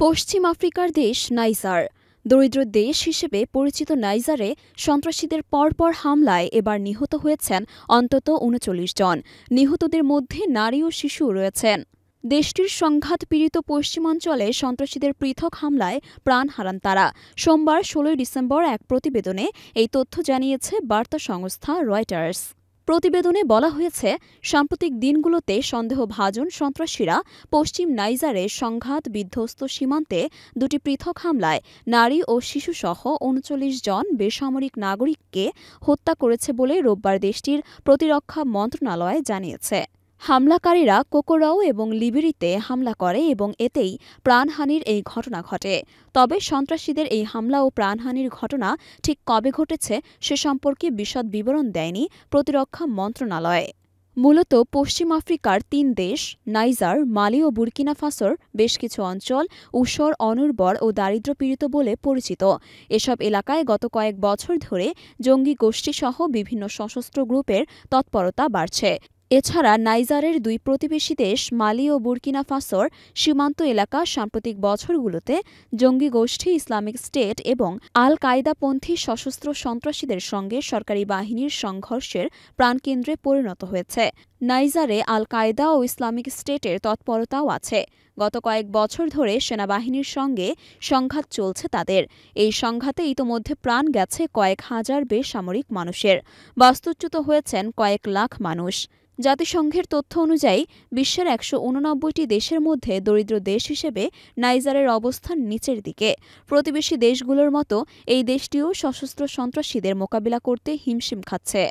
পশ্চিম আফ্রিকার দেশ নাইজার দরিদ্র দেশ হিসেবে পরিচিত নাইজারে সন্ত্রাসীদের পরপর হামলায় এবার নিহত হয়েছেন অন্তত ৩৯ জন। নিহতদের মধ্যে নারী ও শিশুও রয়েছেন। দেশটির সংঘাতপীড়িত পশ্চিমাঞ্চলে সন্ত্রাসীদের পৃথক হামলায় প্রাণ হারান তারা। সোমবার ১৬ ডিসেম্বর এক প্রতিবেদনে এই তথ্য জানিয়েছে বার্তা সংস্থা রয়টার্স। প্রতিবেদনে বলা হয়েছে, সাম্প্রতিক দিনগুলোতে সন্দেহভাজন সন্ত্রাসীরা পশ্চিম নাইজারে সংঘাত বিধ্বস্ত সীমান্তে দুটি পৃথক হামলায় নারী ও শিশুসহ ৩৯ জন বেসামরিক নাগরিককে হত্যা করেছে বলে রোববার দেশটির প্রতিরক্ষা মন্ত্রণালয় জানিয়েছে। হামলাকারীরা কোকোরাও এবং লিবেরিতে হামলা করে এবং এতেই প্রাণহানির এই ঘটনা ঘটে। তবে সন্ত্রাসীদের এই হামলা ও প্রাণহানির ঘটনা ঠিক কবে ঘটেছে সে সম্পর্কে বিশদ বিবরণ দেয়নি প্রতিরক্ষা মন্ত্রণালয়। মূলত পশ্চিম আফ্রিকার ৩ দেশ নাইজার, মালি ও বুর্কিনা ফাসোর বেশ কিছু অঞ্চল ঊষর, অনুর্বর ও দারিদ্র্যপীড়িত বলে পরিচিত। এসব এলাকায় গত কয়েক বছর ধরে জঙ্গি গোষ্ঠীসহ বিভিন্ন সশস্ত্র গ্রুপের তৎপরতা বাড়ছে। এছাড়া নাইজারের দুই প্রতিবেশী দেশ মালি ও বুর্কিনা ফাসোর সীমান্ত এলাকা সাম্প্রতিক বছরগুলোতে জঙ্গি গোষ্ঠী ইসলামিক স্টেট এবং আল কায়দাপন্থী সশস্ত্র সন্ত্রাসীদের সঙ্গে সরকারি বাহিনীর সংঘর্ষের প্রাণকেন্দ্রে পরিণত হয়েছে। নাইজারে আল কায়দা ও ইসলামিক স্টেটের তৎপরতাও আছে। গত কয়েক বছর ধরে সেনাবাহিনীর সঙ্গে সংঘাত চলছে তাদের। এই সংঘাতে ইতোমধ্যে প্রাণ গেছে কয়েক হাজার বেসামরিক মানুষের। বাস্তুচ্যুত হয়েছেন কয়েক লাখ মানুষ। জাতিসংঘের তথ্য অনুযায়ী বিশ্বের ১৮৯টি দেশের মধ্যে দরিদ্র দেশ হিসেবে নাইজারের অবস্থান নিচের দিকে। প্রতিবেশী দেশগুলোর মতো এই দেশটিও সশস্ত্র সন্ত্রাসীদের মোকাবিলা করতে হিমশিম খাচ্ছে।